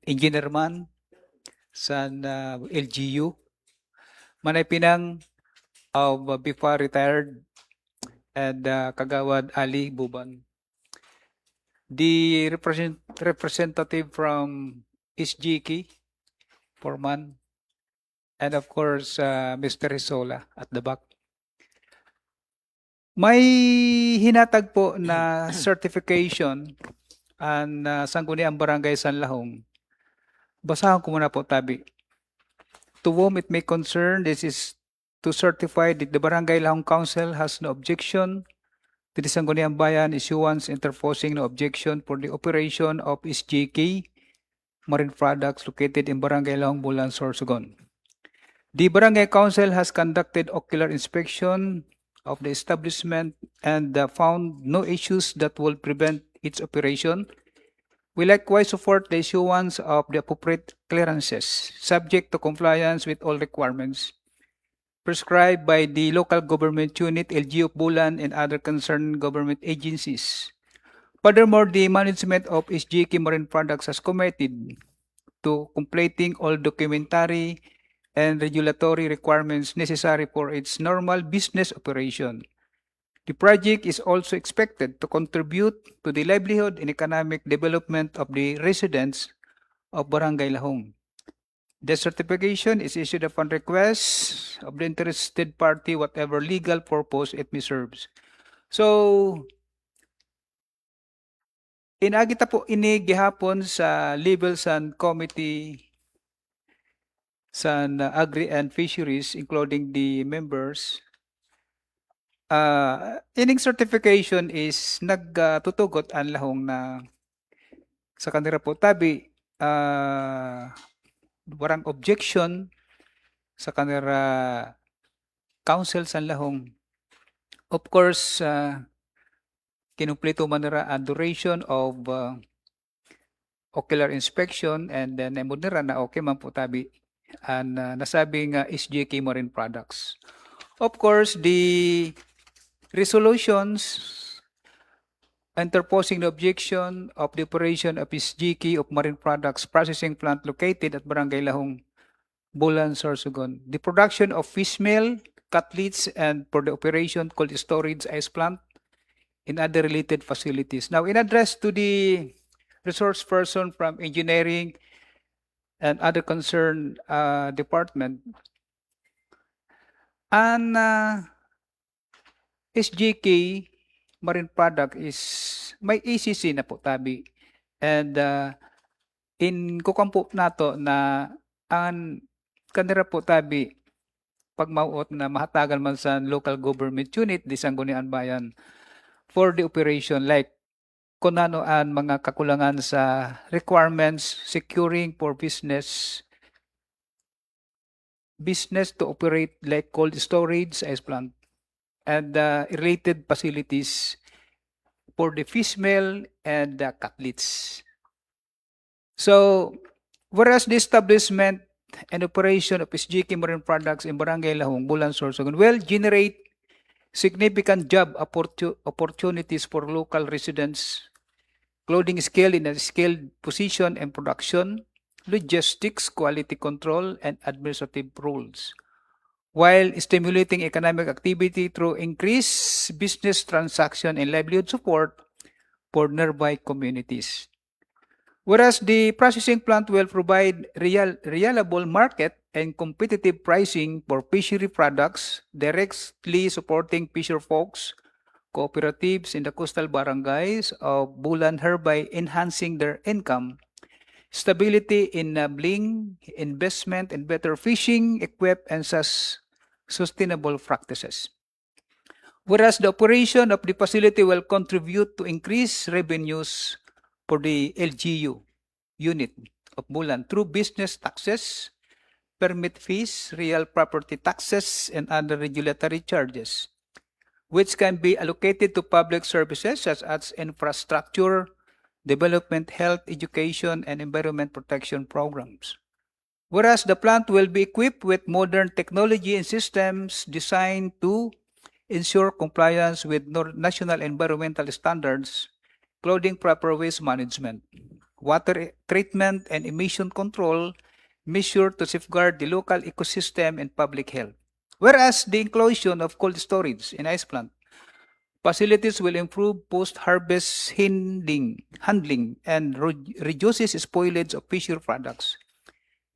engineer man sa LGU. Manay pinang before retired and Kagawad Ali Buban. The representative from SGK, Foreman, and of course, Mr. Risola at the back. May hinatag po na certification ang Sangguniang Barangay Sanlahong. Basahan ko muna po, Tabi. To whom it may concern, this is to certify that the Barangay Lahong Council has no objection to the Sangguniang Bayan issuance interposing no objection for the operation of SGK Marine Products located in Barangay Lahong Bulan, Sorsogon. The Barangay Council has conducted ocular inspection of the establishment and found no issues that will prevent its operation. We likewise support the issuance of the appropriate clearances, subject to compliance with all requirements prescribed by the local government unit, LGU of Bulan, and other concerned government agencies. Furthermore, the management of SGK Marine Products has committed to completing all documentary and regulatory requirements necessary for its normal business operation. The project is also expected to contribute to the livelihood and economic development of the residents of Barangay Lahong. The certification is issued upon request of the interested party, whatever legal purpose it may serve. So, inagita po ini gihapon sa Level San Committee sa Agri and Fisheries, including the members. Ining certification is nagtutugot ang lahong na sa kanila po tabi warang objection sa kanila council sa lahong. Of course, kinumplito man nila a duration of ocular inspection and then naimod nila na okay man po tabi ang nasabing SGK Marine Products. Of course, the resolutions interposing the objection of the operation of SGK of Marine Products processing plant located at Barangay Lahong, Bulan, Sorsogon. The production of fish meal, cutlets, and for the operation cold storage ice plant in other related facilities. Now, in address to the resource person from engineering and other concerned department, and SGK Marine Product is may ACC na po tabi and in kukampo nato na ang kanira po tabi pagmauot na mahatagan man sa local government unit di Sangguniang Bayan for the operation like kung ano ang mga kakulangan sa requirements securing for business to operate like cold storage ice plant and related facilities for the fish meal and the cutlets. So, whereas the establishment and operation of SGK Marine Products in Barangay Lahong, Bulan, Sorsogon will generate significant job opportunities for local residents, including skill in a skilled position and production, logistics, quality control, and administrative rules, while stimulating economic activity through increased business transaction and livelihood support for nearby communities. Whereas the processing plant will provide reliable market and competitive pricing for fishery products, directly supporting fisher folks, cooperatives in the coastal barangays of Bulan, hereby enhancing their income, stability in bling, investment in better fishing, equip, and sustainable practices. Whereas the operation of the facility will contribute to increased revenues for the LGU unit of Bulan through business taxes, permit fees, real property taxes, and other regulatory charges, which can be allocated to public services such as infrastructure, development, health, education, and environment protection programs. Whereas the plant will be equipped with modern technology and systems designed to ensure compliance with national environmental standards, including proper waste management. water treatment, and emission control measure to safeguard the local ecosystem and public health. Whereas the inclusion of cold storage in ice plant facilities will improve post-harvest handling and reduces spoilage of fisher products,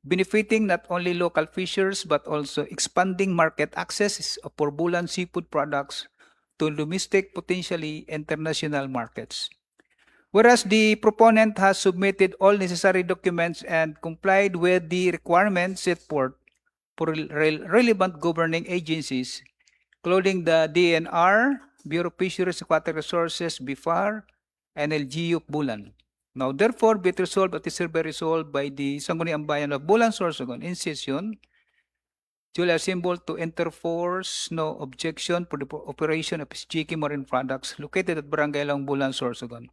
benefiting not only local fishers but also expanding market access for Bulan seafood products to domestic, potentially international markets. Whereas the proponent has submitted all necessary documents and complied with the requirements set forth for relevant governing agencies, including the DNR, Bureau of Fisheries and Aquatic Resources, BIFAR, and LGU of Bulan. Now, therefore, be it resolved that is hereby resolved by the Sangguniang Bayan of Bulan, Sorsogon in session, duly assembled to enforce no objection for the operation of SGK Marine Products located at Barangay Long Bulan, Sorsogon,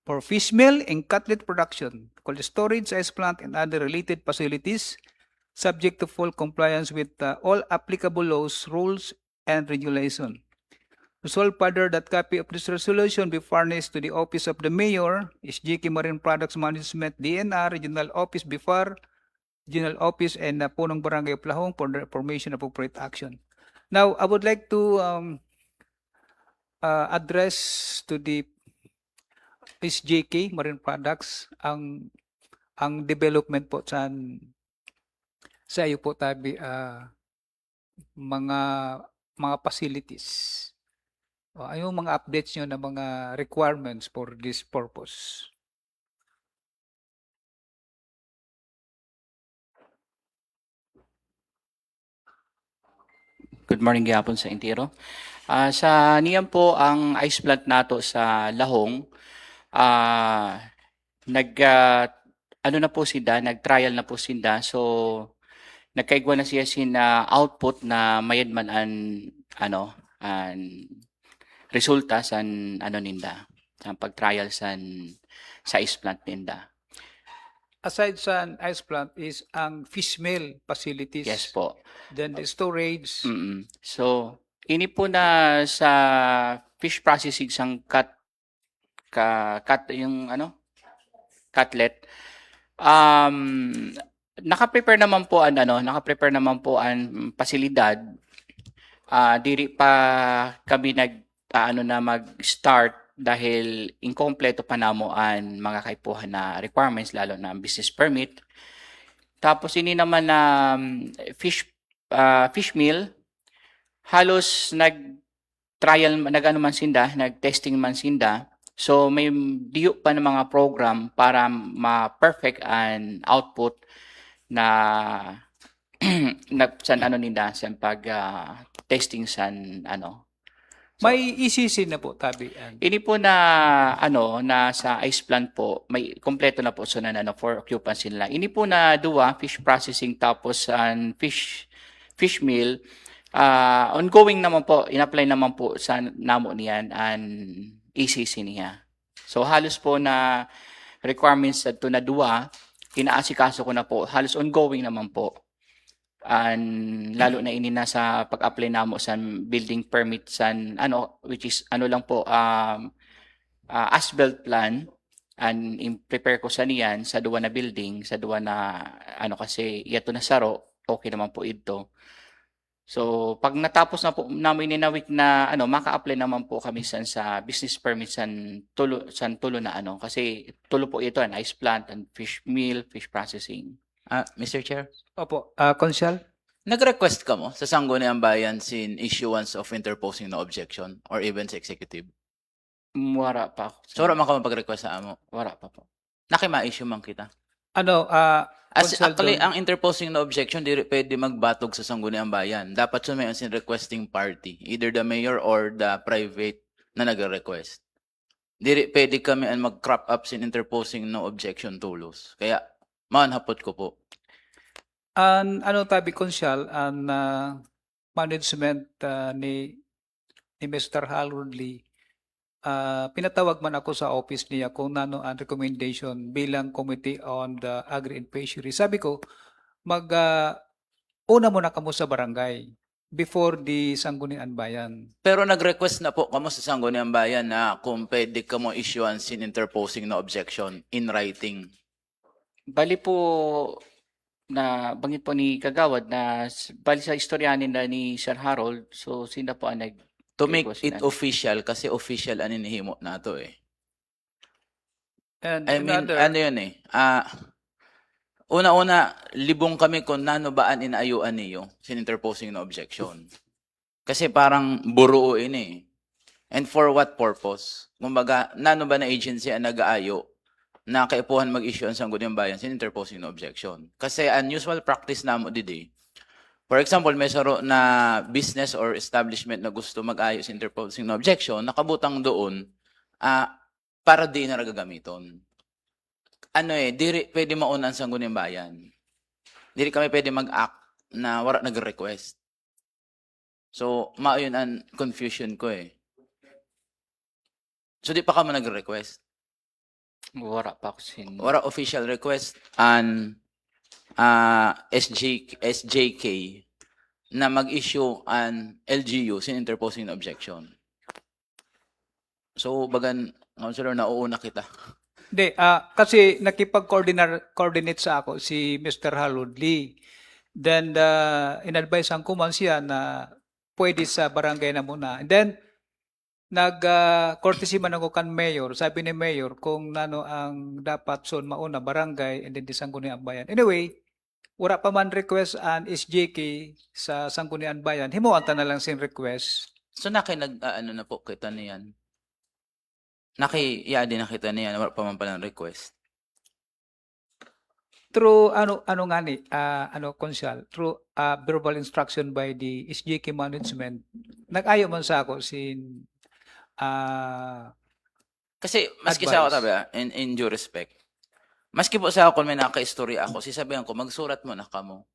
for fish meal and cutlet production, cold storage, ice plant, and other related facilities, subject to full compliance with all applicable laws, rules, and regulation. Resolve further that copy of this resolution be furnished to the Office of the Mayor, SGK Marine Products Management, DNR, Regional Office, BIFAR, General Office, and Punong Barangay of Lahong for the formation of appropriate action. Now, I would like to address to the SGK Marine Products ang development po sa iyo po tabi mga facilities. Ano yung mga updates nyo na mga requirements for this purpose? Good morning gihapon sa Intiro. Sa niyan po ang ice plant nato sa Lahong, ano na po sila, nag-trial na po sila. So nagkaigwa na siya output na mayad man an resulta sa ninda, sa pag-trial sa ice plant ninda. Aside sa ice plant is ang fish meal facilities. Yes po. Then the storage. So, ini po na sa fish processing sang cutlet. Naka-prepare naman po ang pasilidad. Diri pa kami mag-start dahil inkompleto pa namo ang mga kaipuhan na requirements, lalo na ang business permit. Tapos ini naman na fish meal, halos nag-testing man sinda. So may diyo pa ng mga program para ma-perfect an output na sa testing san May ECC na po tabi. Ini po na na sa ice plant po, may kompleto na po so na for occupancy nila. Ini po na duwa fish processing tapos an fish meal, ongoing naman po, in-apply naman po sa namo niyan an ECC niya. So halos po na requirements to na duwa, inaasikaso ko na po, halos ongoing naman po. Lalo na ini na sa pag-apply namo sa building permit sa which is lang po as-built plan, and prepare ko sa niyan sa duwa na building, sa duwa na kasi yato na saro, okay naman po ito. So pag natapos na po namin ninawik na maka-apply naman po kami sa business permit san tulo na kasi tulo po ito, an ice plant and fish meal, fish processing. Mr. Chair, Opo, Consyal? nag-request ka mo sa Sangguniang Bayan sin issuance of interposing no objection or even sa executive? Wala pa ako. So, wala man ka mag-request sa amo? Wala pa po. Nakima-issue man kita? Consyal Actually, ang interposing no objection, di pwede magbatog sa Sangguniang Bayan. Dapat sumayon sin requesting party, either the mayor or the private na nag-request. Di pwede kami ang mag-crop up sin interposing no objection tulos. Kaya, manhapot ko po. Tabi Consyal, ang management ni Mr. Harold Lee, pinatawag man ako sa office niya kung nano ang recommendation bilang Committee on the Agri and Fishery. Sabi ko, una muna kamo sa barangay. before the Sangguniang Bayan. Pero nag-request na po kamo sa Sangguniang Bayan na kung pwede ka mo issuance in interposing na objection in writing. Bali po na banggit po ni Kagawad na bali sa istoryanin na ni Sir Harold, so sino po ang To make request it na? official, kasi official ang inihimo na to eh. And I mean, another, ano yun eh. Una-una, libong kami kung nano baan inaayuan niyo sin interposing na objection. Kasi parang buruo ini eh. And for what purpose? Kumbaga, nano ba na agency ang nag-aayo na kaipuhan mag-issue ang Sangguniang Bayan sin interposing na objection? Kasi unusual practice na mo didi. For example, may saro na business or establishment na gusto mag-ayo sin interposing na objection, nakabutang doon para di na gagamiton. Ano eh, diri pwede mauna ang Sangguniang Bayan. Diri kami pwede mag-act na wala nag-request. So, yun ang confusion ko eh. So, di pa ka mo nag-request. Wala pa ako sin. Wala official request and SJK na mag-issue an LGU sin interposing na objection. So, bagan, Councilor, nauuna kita. Hindi, kasi nakipag-coordinate sa ako si Mr. Harold Lee. Then, in-advisean ko man siya na pwede sa barangay na muna. And then, nag-courtesy man ako kan Mayor. Sabi ni Mayor kung nano ang dapat son mauna barangay and then di Sangguniang Bayan. Anyway, wala pa man request an SJK sa Sangguniang Bayan. Himuanta na lang sin request. So, ano na po kita niyan? Din nakita niyan, wala pa man palang request. Through ano nga ni Konsyal, through verbal instruction by the SJK management, nag-ayo man sa ako sin Kasi, maski sa ako, advice. tabi, in due respect, maski po sa ako kung may naka-istorya ako, sisabihan ko, magsurat mo na kamo.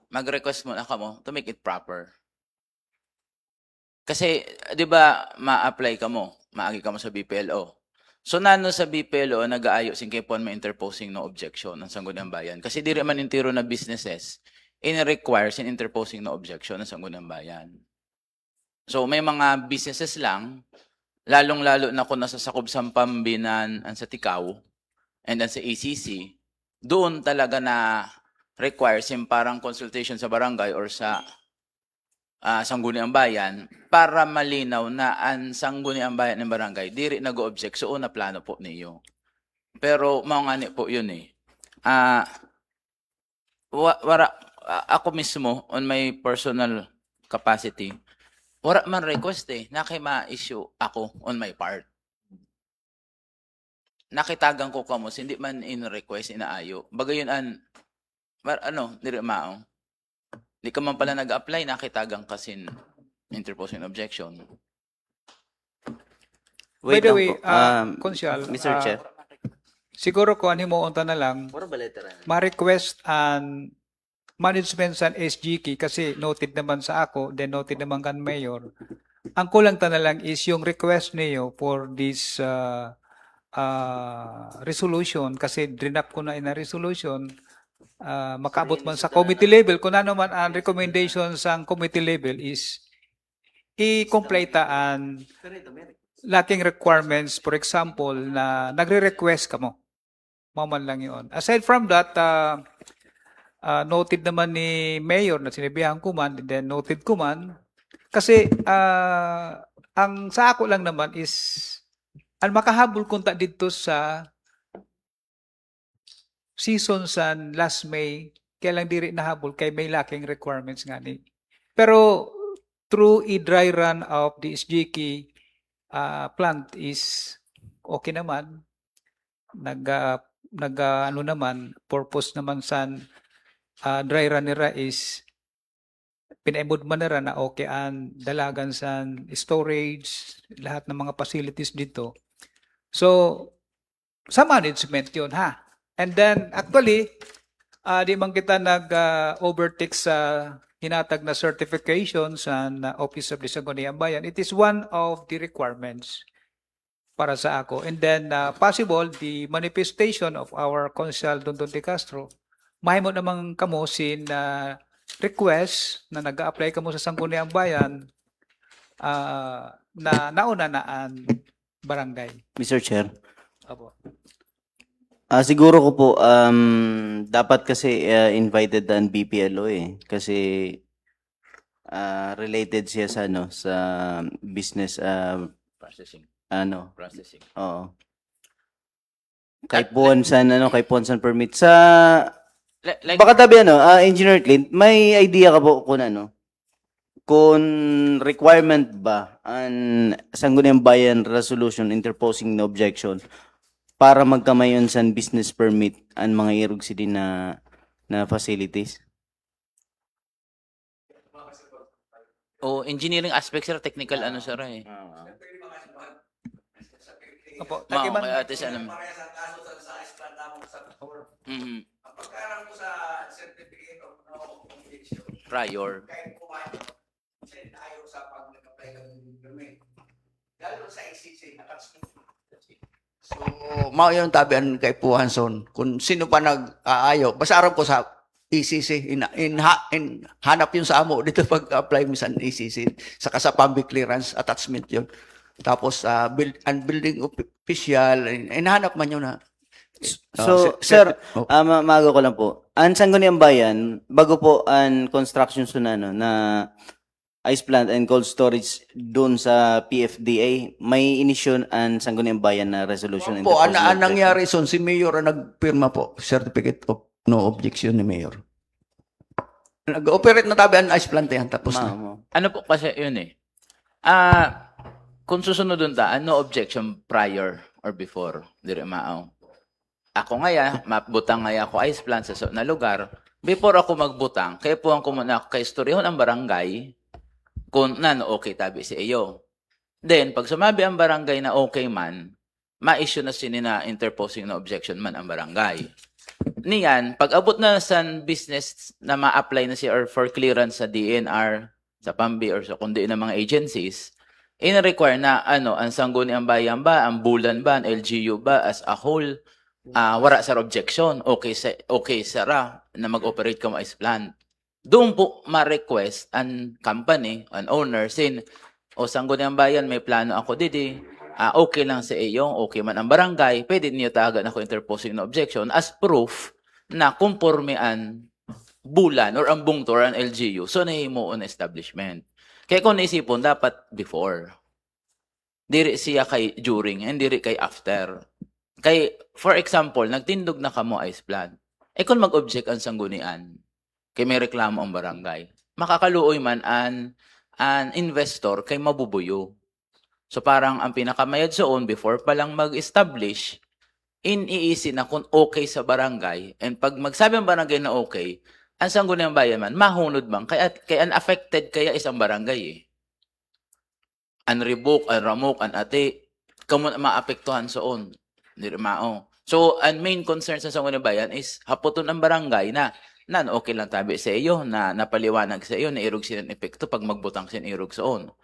Mag-request mo na kamo to make it proper. Kasi, di ba, ma-apply ka mo, maagi ka mo sa BPLO. So, nano sa BPLO, nag-aayo singkipon may interposing no objection ng Sangguniang Bayan. Kasi di man intiro na businesses, in-requires in interposing no objection ng Sangguniang Bayan. So, may mga businesses lang, lalong-lalo na kung nasa sakop sa Pambinan, sa Tikaw, and sa ACC, doon talaga na requires yung parang consultation sa barangay or sa Sangguniang Bayan para malinaw na ang Sangguniang Bayan ng barangay diri nag-object so una plano po niyo. Pero mao nga ni po yun eh. Ako mismo on my personal capacity, wala man request eh. Nakay ma-issue ako on my part. Nakitagang ko kamo hindi man in request inaayo. Bagayon diri mao. Di ka man pala nag-apply, nakitagang kasin interposing objection. By the way, lang po. Konsyal, Mr. Chair. siguro ko mo unta na lang, ma-request an management sa SGK kasi noted naman sa ako, then noted naman kan Mayor. Ang kulang ta na lang is yung request niyo for this resolution kasi drinap ko na in a resolution makaabot man sa committee level kung ano man ang recommendation sa committee level is i-complete ang lacking requirements, for example, na nagre-request ka mo. Maman lang yun. Aside from that, noted naman ni Mayor na sinabihan ko man, then noted ko man, kasi ang sa ako lang naman is ang makahabol kunta dito sa season sa last May, kaya lang diri nahabol kay may lacking requirements nga ni. Pero through a dry run of the SJK plant is okay naman. Ano naman, purpose naman sa dry run nila is pinaimod man nila na okay ang dalagan sa storage, lahat ng mga facilities dito. So, sa management yun ha. And then, actually, di man kita nag-overtake sa hinatag na certification sa Office of the Sangguniang Bayan. It is one of the requirements para sa ako. And then, possible, the manifestation of our Consul Dondon de Castro, mahimo namang kamo sin request na nag-a-apply ka mo sa Sangguniang Bayan na nauna na ang barangay. Mr. Chair. Apo. Siguro ko po, dapat kasi invited ang BPLO kasi related siya sa ano sa business Processing. ano. Processing. Oo. Kay Ponsan permit sa Like, baka tabi Engineer Clint, may idea ka po kung requirement ba ang Sangguniang Bayan resolution interposing no objection para magkamayon sa business permit ang mga irog city na facilities? engineering aspect sir, technical ano sir eh. Apo. Kaya ate sa alam. Mhm. Pagkarang mo sa certificate of no objection, Prior. kahit pumayo, tayo sa pag-apply ng permit. Lalo sa ICC, attachment. So, mao yung tabian kay Puhanson. Kung sino pa nag-aayo, basta aram ko sa ECC, hanap yun sa amo dito pag-apply mo sa ECC. Saka sa public clearance, attachment yun. Tapos, ang building official, hinahanap man yun na. So, sir, maaga ko lang po. Ang Sangguniang Bayan, bago po ang construction na ice plant and cold storage doon sa PFDA, may inisyon ang Sangguniang Bayan na resolution. Po, interposing ang objection. nangyari son, si Mayor ang nagpirma po, certificate of no objection ni Mayor. Nag-operate na tabi ang ice plant yan, tapos na. Ano po kasi yun eh. Kung susunod dun no objection prior or before, dire mao. Ako ngaya, mabutang ngaya ako ice plant sa na lugar. Before ako magbutang, kaya po ako muna kay istoryahan ang barangay kung okay tabi si iyo. Then, pag sumabi ang barangay na okay man, ma-issue na sinina interposing no objection man ang barangay. Niyan, pag abot na sa business na ma-apply na siya or for clearance sa DNR, sa PAMBI or sa kundi ng mga agencies, in-require na ang Sangguniang Bayan ba, ang Bulan ba, ang LGU ba as a whole, wala sa objection, okay sara na mag-operate ka mo ice plant. Doon po ma-request ang company, an owner, sin, Sangguniang Bayan, may plano ako didi, okay lang sa iyo, okay man ang barangay, pwede niyo tagan ako interposing no objection as proof na kumporme ang Bulan or ang Bungtor, ang LGU, so nahimo on establishment. Kaya kung naisipon, dapat before. Diri siya kay during, and diri kay after. Kay, for example, nagtindog na kamo ice plant. Kung mag-object ang sanggunian, kay may reklamo ang barangay, makakaluoy man an investor kay mabubuyo. So parang ang pinakamayad soon before pa lang mag-establish, iniisi na kung okay sa barangay, and pag magsabi ang barangay na okay, ang Sangguniang Bayan man, mahunod bang? Kaya unaffected kaya isang barangay eh. An ribok, an ramok, an ate, kamo maapektuhan soon. Mao. So, ang main concern sa Sangguniang Bayan is haputon ang barangay na okay lang tabi sa iyo, na napaliwanag sa iyo, na irog silang epekto pag magbutang sin irog soon.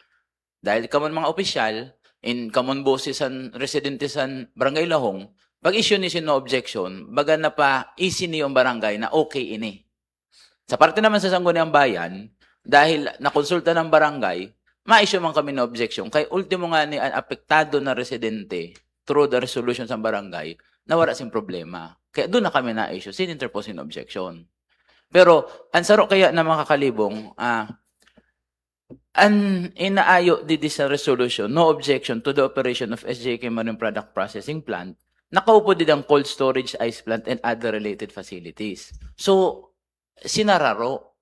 Dahil kamon mga opisyal, kamon boses san residente san barangay Lahong, pag issue ni sin no objection, baga na pa easy ni yung barangay na okay ini. Sa parte naman sa Sangguniang Bayan, dahil nakonsulta ng barangay, ma-issue man kami no objection. Kay ultimo nga ni ang apektado na residente through the resolution sa barangay, nawala sing problema. Kaya doon na kami na-issue, sin interposing objection. Pero, ang saro kaya na mga kakalibong, ang inaayo didi sa resolution, no objection to the operation of SJK Marine Product Processing Plant, nakaupo din ang cold storage, ice plant, and other related facilities. So, sinararo.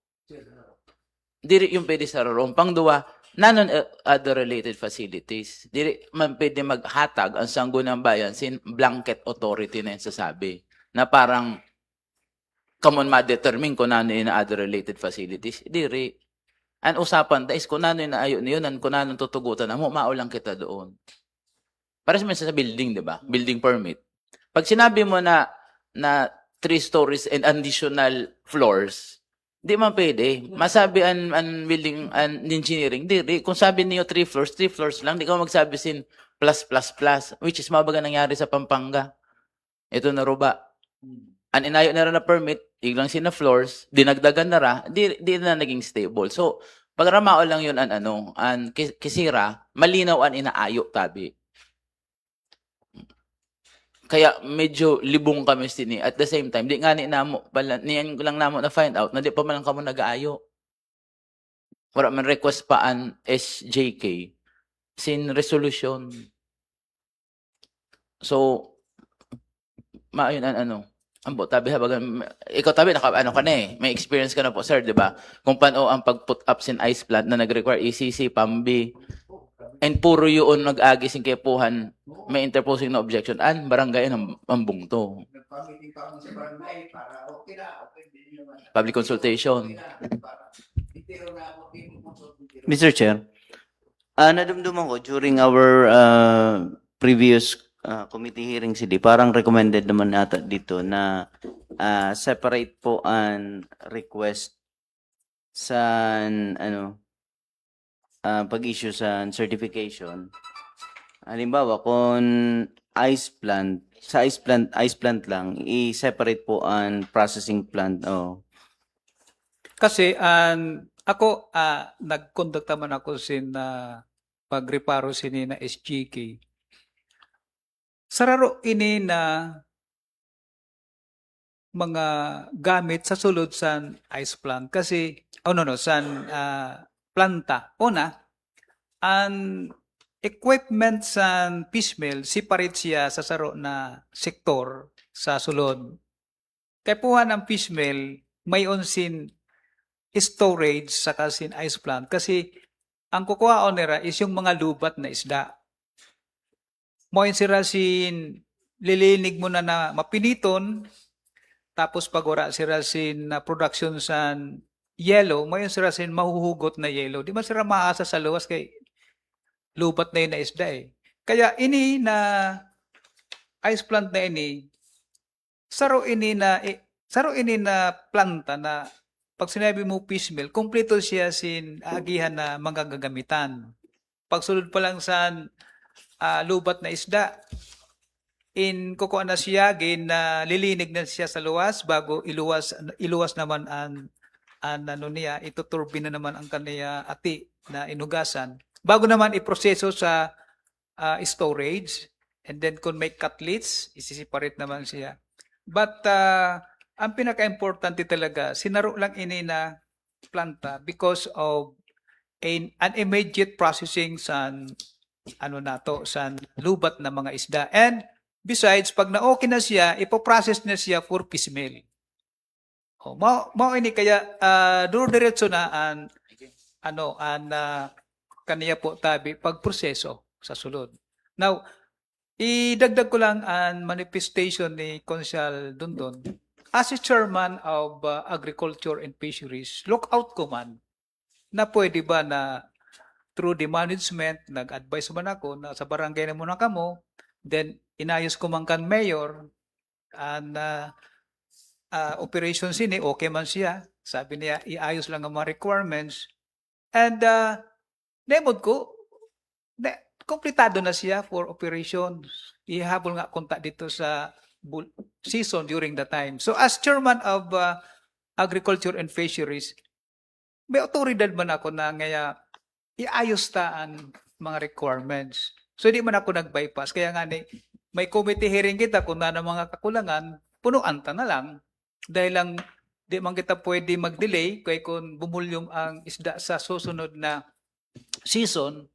Diri yung pwede sararo. Pangduwa, nanon other related facilities. Diri man pwede maghatag ang Sangguniang Bayan sin blanket authority na yung sasabi. Na parang kamon ma-determine kung nano yung other related facilities. Diri. Ang usapan is kung nano yung naayo niyo, kung nano tutugutan na mo, maulang kita doon. Para sa building, di ba? Building permit. Pag sinabi mo na 3 stories and additional floors, di man pwede. Masabi ang building and engineering, di. Kung sabi niyo 3 floors lang, di ka magsabi sin plus, which is mabaga nangyari sa Pampanga. Ito na ruba. An inayo na rin na permit, iglang sina floors, dinagdagan na ra, di na naging stable. So, pag ramao lang yun an kisira, malinaw an inaayo tabi. Kaya medyo libong kami sini. At the same time, di nga ni namo, pala, niyan ko lang namo na find out, na di pa man lang kamo nag-aayo. Wala man request pa an SJK sin resolution. So, maayon an ambo tabi habagan ikaw tabi naka ka na eh. May experience ka na po sir, di ba? Kung paano ang pag-put up sin ice plant na nag-require ECC, PAMB, and puro yun nag-agi sin kepuhan, may interposing na objection, an barangay ang bungto. Nagpamiting pa ako sa barangay para okay na, okay din naman. Public consultation. Mr. Chair, nadumduman ko during our previous committee hearing CD, parang recommended naman ata dito na separate po ang request sa pag-issue sa certification. Halimbawa, kung ice plant, sa ice plant lang, i-separate po ang processing plant. Oh. Kasi ako, nag-conduct naman ako sin pagreparo sini na SGK. Sararo ini na mga gamit sa sulod sa ice plant. Kasi, sa planta. Una, ang equipment sa piecemeal, separate siya sa saro na sektor sa sulod. Kaya puha ng piecemeal, may onsin storage sa kasin ice plant. Kasi, ang kukuha nila is yung mga lubat na isda. Mo yung sirasin, lilinig mo na mapiniton, tapos pag wala sirasin na production sa yellow, mo yung sirasin mahuhugot na yellow. Di man sira maasa sa luwas kay lubat na yun na isda eh. Kaya ini na ice plant na ini, saro ini na planta na pag sinabi mo piecemeal, kompleto siya sin agihan na mga gagamitan. Pagsulod pa lang sa lubat na isda, kukuha na siya, lilinig na siya sa luwas bago iluwas naman niya, ituturbine na naman ang kaniya ati na inugasan. Bago naman iproseso sa storage, and then kung may cutlets, isiseparate naman siya. But ang pinaka-importante talaga, sinaro lang ini na planta because of an immediate processing sa sa lubat na mga isda. And besides, pag na-okay na siya, ipoprocess na siya for piecemeal. Mao ini kaya duro-diretso na kaniya po tabi pagproseso sa sulod. Now, idagdag ko lang ang manifestation ni Consyal Dondon. As a chairman of Agriculture and Fisheries, look out ko man na pwede ba na through the management, nag-advise man ako na sa barangay na muna kamo, then inayos ko man kan mayor, and operations ini, okay man siya. Sabi niya, iayos lang ang mga requirements. And nemod ko, kompletado na siya for operations. Ihabol nga konta dito sa season during the time. So as chairman of Agriculture and Fisheries, may otoridad man ako na ngaya iayos taan mga requirements. So hindi man ako nag-bypass. Kaya nga may committee hearing kita kung na mga kakulangan, punuan ta na lang. Dahil lang di man kita pwede mag-delay kaya kung bumulyong ang isda sa susunod na season,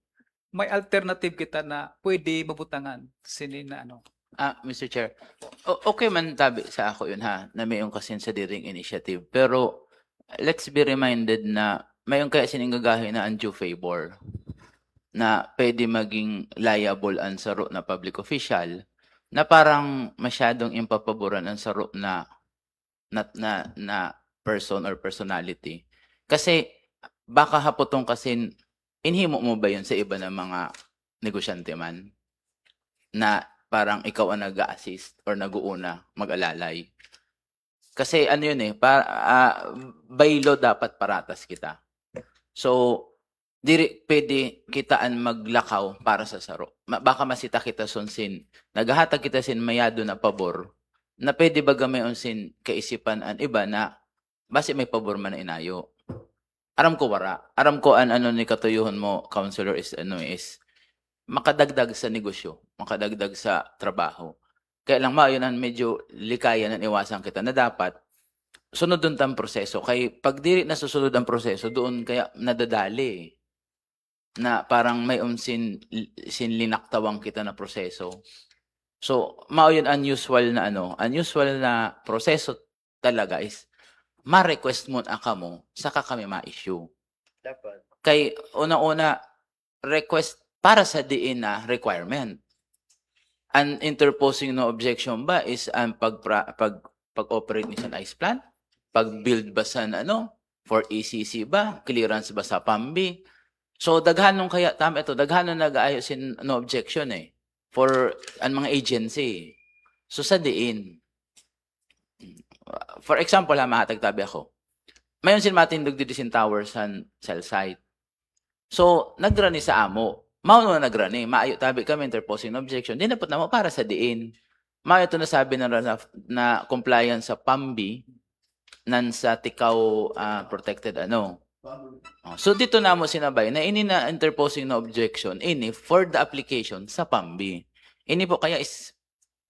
may alternative kita na pwede mabutangan. Sinina Mr. Chair, okay man tabi sa ako yun ha, na mayroong considering initiative. Pero let's be reminded na mayroong kaya siningagahin na undue favor na pwede maging liable ang saro na public official na parang masyadong impapaboran ang saro na person or personality. Kasi baka hapotong kasi inhimo mo ba yun sa iba ng mga negosyante man na parang ikaw ang nag-assist or nag-uuna mag-alalay. Kasi ano yun by law dapat paratas kita. So, pwede kitaan maglakaw para sa saro. Baka masita kita sunsin. Naghahatag kita sin mayado na pabor. na pwede ba gamay unsin kaisipan an iba na base may pabor man na inayo. Aram ko wara. Aram ko an ano ni katuyuhon mo, counselor, is makadagdag sa negosyo, makadagdag sa trabaho. Kaya lang maayon ang medyo likayan ang iwasan kita na dapat sunod doon tang proseso. Kay pag diri na susunod ang proseso, doon kaya nadadali na parang may sinlinaktawang kita na proseso. So, maayon unusual na proseso talaga is ma-request mo ang kamo, saka kami ma-issue. Dapat. Kay una-una, request para sa diin na requirement. An interposing no objection ba is ang pag-operate ni sa ice plant? Pag-build ba sa for ECC ba? Clearance ba sa PAMBI? So, daghanong kaya, tama ito, daghanong nag-ayosin no objection for ang mga agency. So, sa diin. For example, mahatagtabi ako. Mayon sin matindog dito sin tower sa cell site. So, nagrani sa amo. Mao na nagrani. Maayo tabi kami interposing objection. Di na po na mo para sa diin. Maayo ito nasabi na compliance sa PAMBI nan sa tikaw protected So, dito na mo sinabay na ini na interposing na objection ini for the application sa PAMBI. Ini po kaya is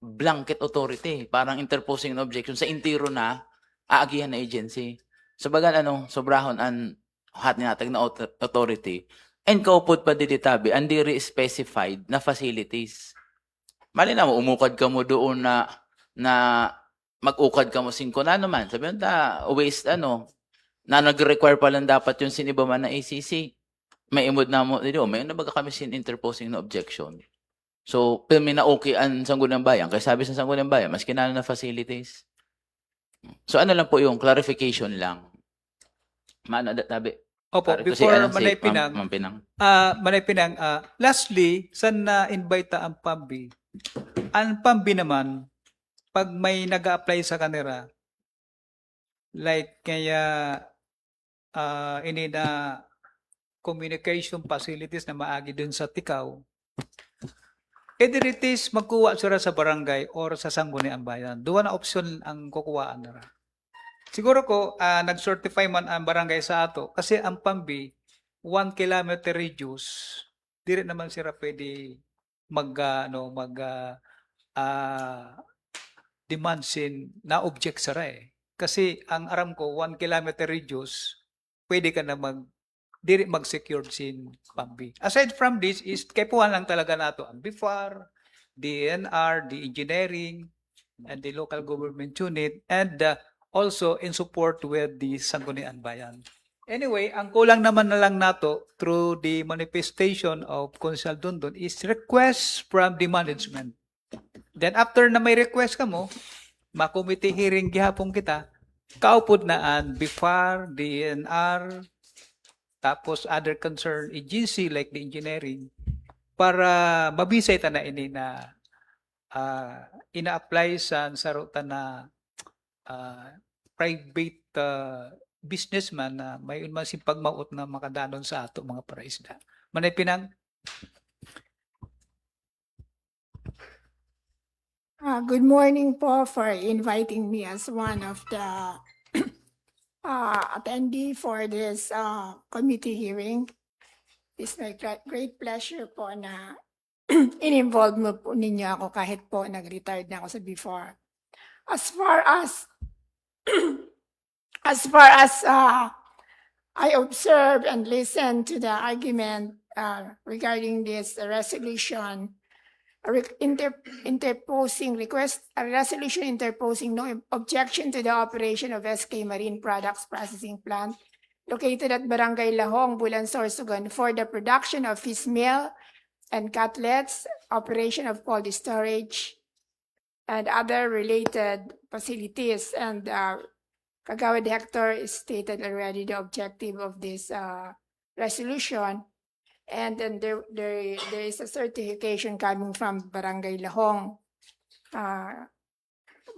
blanket authority. Parang interposing na objection sa intiro na aagihan na agency. So, bagan sobrahon an hat natag na authority. And kaupod pa diditabi, ang diri specified na facilities. Mali na mo, umukad ka mo doon na mag-ukad ka mo 5 na naman. Sabi mo, waste na nag-require pa lang dapat yung siniba man na ACC. May imod na mo, may nabaga kami sin interposing na objection. So, pilmi na okay ang Sangguniang Bayan. Kaya sabi sa Sangguniang Bayan, mas kinala na facilities. So, lang po yung clarification lang. Tabi. Opo, Pare, before si Manay Pinang, Ma'am Pinang. Manay Pinang, lastly, saan na-invite ang PAMBI? Ang PAMBI naman, pag may nag-a-apply sa kanila, like kaya ini na communication facilities na maagi dun sa Tikaw, either it is magkuha sila sa barangay or sa Sangguniang Bayan. Duwa na option ang kukuhaan nila. Siguro ko, nag-certify man ang barangay sa ato kasi ang PAMBI, 1 kilometer radius, dire naman sila pwede demand sin na object sara Kasi ang aram ko, 1 kilometer radius, pwede ka na diri mag-secure sin PAMBI. Aside from this, is kaipuhan lang talaga nato ang BIFAR, DNR, the engineering, and the local government unit, and also in support with the Sangguniang Bayan. Anyway, ang kulang naman na lang nato through the manifestation of Council Dondon is request from the management. Then after na may request ka mo, ma-committee hearing gihapon kita, kaupod na ang BIFAR, DNR, tapos other concerned agency like the engineering, para mabisay ta na ini na ina-apply sa sarutan na private businessman na may masipag maut na makadanon sa ato mga paraisda. Manay Pinang? Good morning po for inviting me as one of the attendee for this committee hearing. It's my great pleasure po na in-involve mo po ninyo ako kahit po nag-retired na ako sa before. As far as I observe and listen to the argument regarding this resolution, interposing no objection to the operation of SK Marine Products Processing Plant located at Barangay Lahong, Bulan, Sorsogon for the production of fish meal and cutlets, operation of cold storage, and other related facilities. And Kagawad Hector stated already the objective of this resolution. And then there is a certification coming from Barangay Lahong,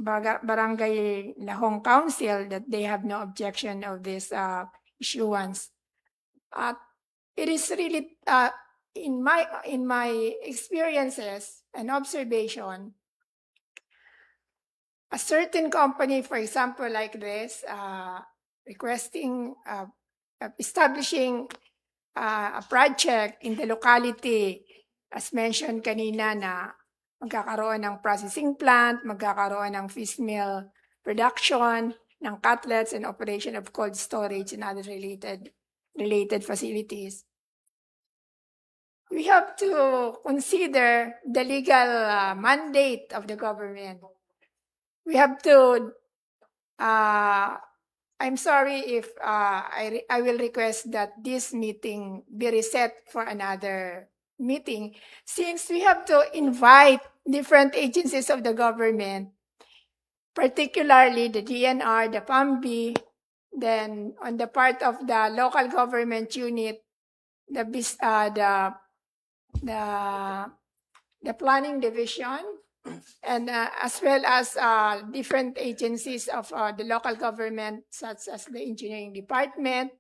Barangay Lahong Council that they have no objection of this issuance. It is really in my experiences and observation, a certain company, for example, like this, requesting, establishing a project in the locality, as mentioned kanina na magkakaroon ng processing plant, magkakaroon ng fish meal production, ng cutlets and operation of cold storage and other related facilities. We have to consider the legal mandate of the government. We have to, I'm sorry if I will request that this meeting be reset for another meeting, since we have to invite different agencies of the government, particularly the DNR, the PAMB, then on the part of the local government unit, the planning division, and as well as different agencies of the local government, such as the engineering department,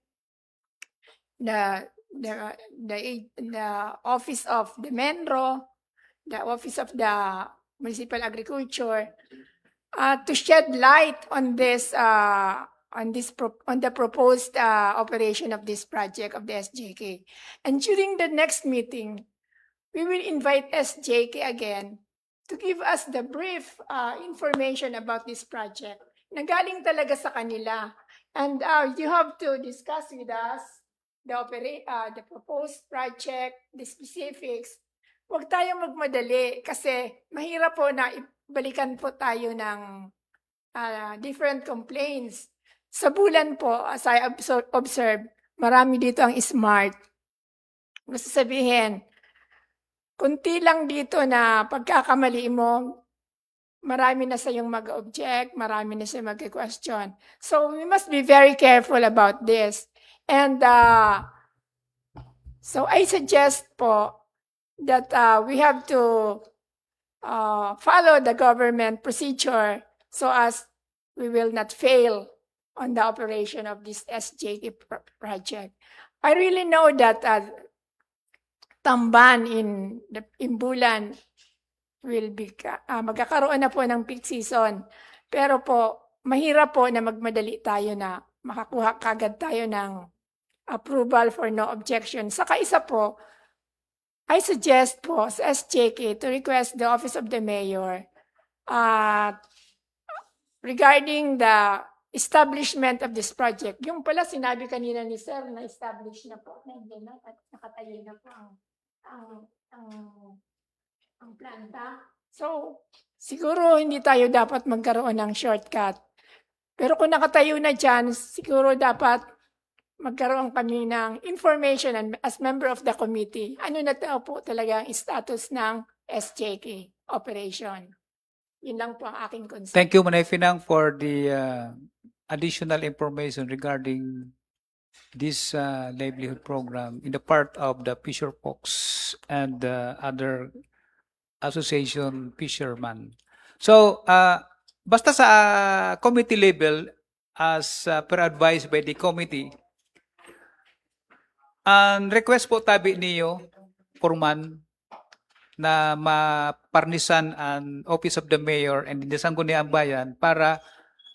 the office of the MENRO, the office of the municipal agriculture, to shed light on this on the proposed operation of this project of the SJK. And during the next meeting, we will invite SJK again to give us the brief information about this project na galing talaga sa kanila. And you have to discuss with us the proposed project, the specifics. Huwag tayong magmadali kasi mahirap po na balikan po tayo ng different complaints. Sa bulan po, as I observe, marami dito ang smart. Gusto sabihin, kunti lang dito na pagkakamali mo, marami na sa yung mag-object, marami na sa mag-question. So we must be very careful about this. And so I suggest po that we have to follow the government procedure so as we will not fail on the operation of this SJK project. I really know that Tamban in Bulan will be magkakaroon na po ng peak season. Pero po, mahirap po na magmadali tayo na makakuha kagad tayo ng approval for no objection. Saka isa po, I suggest po sa SJK to request the Office of the Mayor regarding the establishment of this project. Yung pala sinabi kanina ni Sir na establish na po, at nakatayo na po ang planta. So, siguro hindi tayo dapat magkaroon ng shortcut. Pero kung nakatayo na dyan, siguro dapat magkaroon kami ng information and as member of the committee, ano na po talaga ang status ng SJK operation. Yun lang po ang aking concern. Thank you, Manay Finang, for the additional information regarding this livelihood program in the part of the fisher folks and other association fishermen. So, basta sa committee level, as per advised by the committee, ang request po tabi niyo, Forman, na maparnisan ang Office of the Mayor and the Sangguniang Bayan para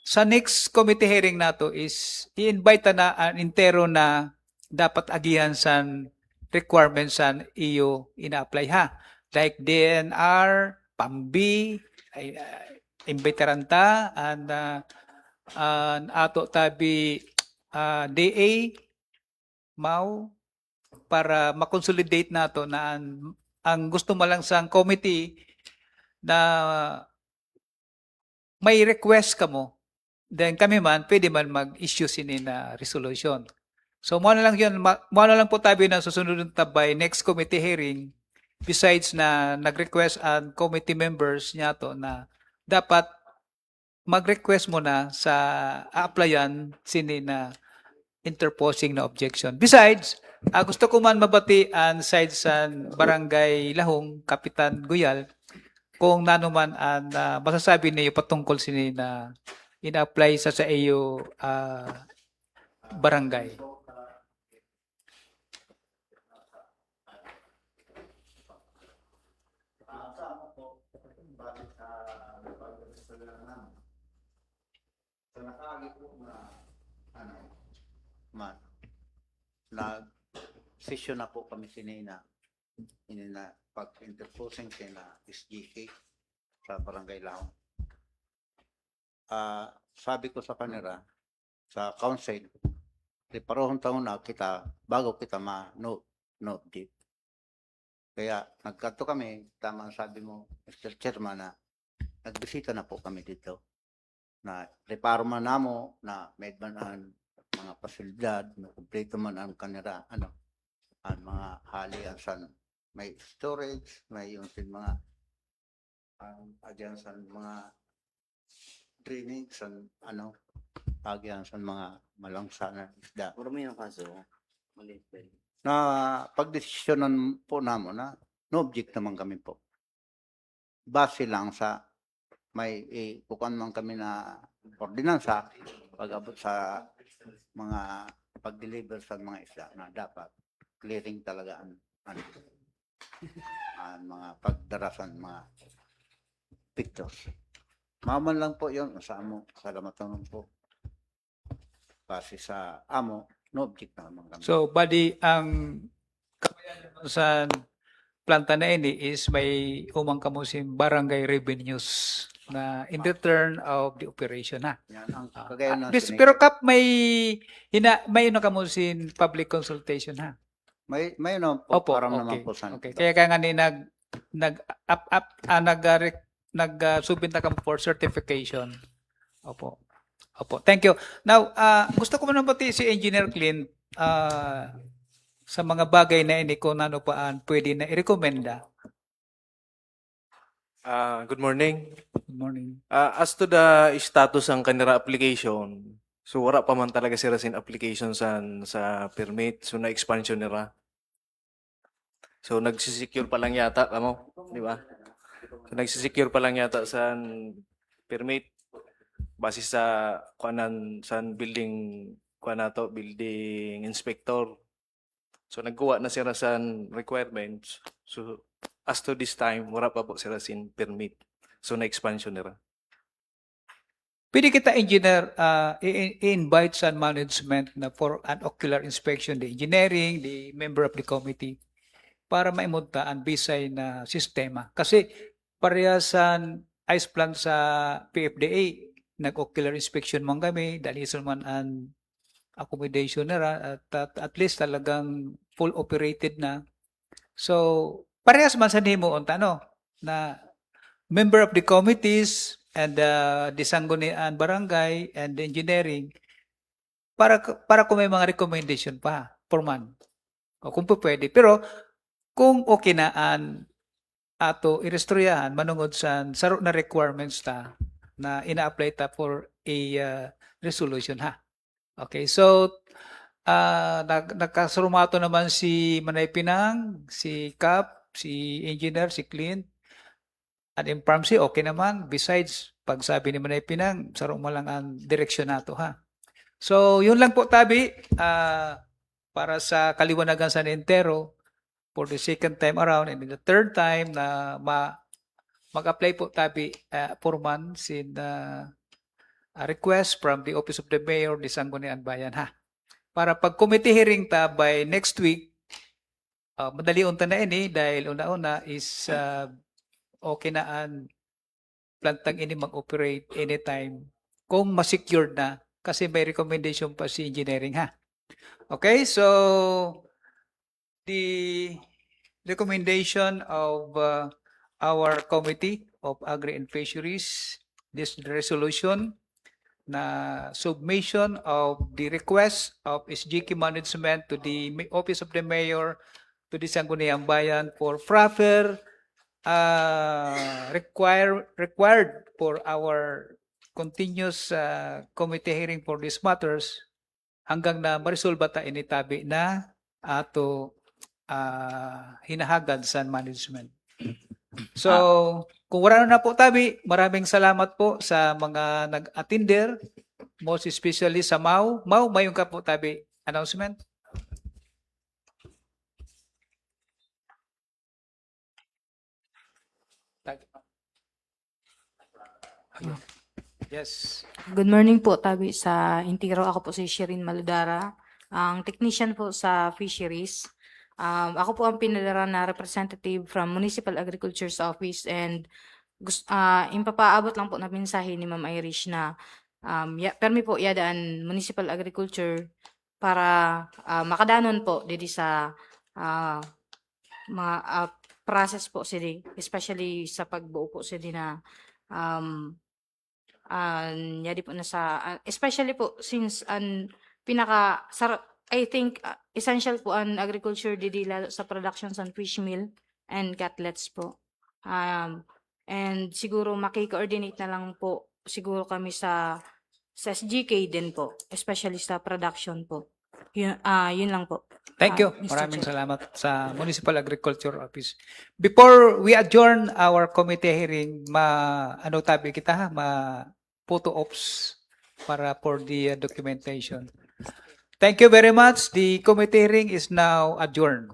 sa next committee hearing nato is i-invite na ang intero na dapat agihan sa requirements sa iyo ina-apply ha. Like DNR, PAMB, imbitaran ta, and ato tabi DA, MAU, para makonsolidate nato na ang gusto mo lang sa committee na may request ka mo, then kami man, pwede man mag-issue sinin na resolution. So, mo na lang yun, mo na lang po tabi na susunod ng tabay next committee hearing, besides na nag-request ang committee members niya to na dapat mag-request mo na sa applyan sinin na interposing na objection. Besides, gusto ko man mabati ang side sa Barangay Lahong, Kapitan Guyal, kung nano man ang masasabi niyo patungkol sini na ina-apply sa iyo barangay. Sa nakagi po na ano, man, nag-session na po kami sinina pag-interposing sina SGK sa Barangay Lahon. Sabi ko sa kanila, sa council, di parehong taon na kita, bago kita ma-note. Kaya nagkanto kami, tama ang sabi mo, Mr. Chairman, na nagbisita na po kami dito. Na reparo man namo, na may man ang mga pasilidad, na kompleto man ang kanila, ang mga halian sa may storage, may yung mga agyan sa mga drainage, sa agyan sa mga malangsanan isda. Puro mo yung kaso. Maliit pa yun. Na pagdesisyonan po namo na no object naman kami po. Base lang sa may ipukan man kami na ordinansa pag-abot sa mga pag-deliver sa mga isda na dapat clearing talaga ang mga pagdarasan mga pictures. Maman lang po yun sa amo. Salamat naman po. Base sa amo, no object naman kami. So, bali, ang sa planta na ini is may umang kamusin barangay revenues na in return of the operation na. Yan ang kagaya ng Pero Kap, may kamusin public consultation ha. may naman po, Opo, parang okay. naman po sa Okay. Kaya nga ni submit na kami for certification. Opo. Opo. Thank you. Now, gusto ko muna pati si Engineer Clint sa mga bagay na ini kung ano paan pwede na i-recommenda. Good morning. Good morning. As to the status ng kanila application, so wala pa man talaga sila sin application sa permit, so na-expansion nila. So nagsisecure pa lang yata, kamo, di ba? So nagsisecure pa lang yata sa permit base sa kuanan sa building building inspector. So nagkuha na sila sa requirements. So as to this time, wala pa po sila sin permit. So na-expansion nila. Pwede kita, engineer, i-invite sa management na for an ocular inspection, the engineering, the member of the committee, para maimunta ang bisay na sistema. Kasi parehasan ice plant sa PFDA, nag-ocular inspection man kami, dalisan man ang accommodation na at least talagang full operated na. So, parehas man sa nimo unta no na member of the committees and the Sangguniang Barangay and the engineering para kung may mga recommendation pa for man. O kung po pwede. Pero kung okay na ato irestoryahan manungod sa saro na requirements ta na ina-apply ta for a resolution ha. Okay, so nagkasurumato naman si Manay Pinang, si Cap, si Engineer, si Clint, at inform si okay naman. Besides, pag sabi ni Manay Pinang, saro mo lang ang direksyon nato ha. So, yun lang po tabi para sa kaliwanagan sa entero for the second time around and the third time na mag-apply po tabi for months in a request from the Office of the Mayor di Sangguniang Bayan ha. Para pag committee hearing ta by next week, madali unta na ini dahil una-una is okay na ang plantang ini mag-operate anytime kung ma-secured na kasi may recommendation pa si engineering ha. Okay, so the recommendation of our Committee of Agri and Fisheries, this resolution na submission of the request of SGK Management to the Office of the Mayor to the Sangguniang Bayan for proper required for our continuous committee hearing for these matters hanggang na marisolba ta initabi na ato hinahagad sa management. So, kung wala na po tabi, maraming salamat po sa mga nag-attender, most especially sa Mau. Mau, mayroon ka po tabi announcement? Yes. Good morning po, tabi sa Intiro. Ako po si Shirin Maludara, ang technician po sa fisheries. Ako po ang pinadala na representative from Municipal Agriculture's Office and ipapaabot lang po na mensahe ni Ma'am Irish na permi po yadaan Municipal Agriculture para makadanon po dito sa mga process po sila, especially sa pagbuo po sila na yadi po na sa especially po since I think essential po ang agriculture didi lalo sa production sa fish meal and cutlets po. And siguro maki-coordinate na lang po siguro kami sa SGK din po, especially sa production po. Yun lang po. Thank you. Mr. Maraming Chair. salamat sa Municipal Agriculture Office. Before we adjourn our committee hearing, tabi kita photo ops para for the documentation. Thank you very much. The committee hearing is now adjourned.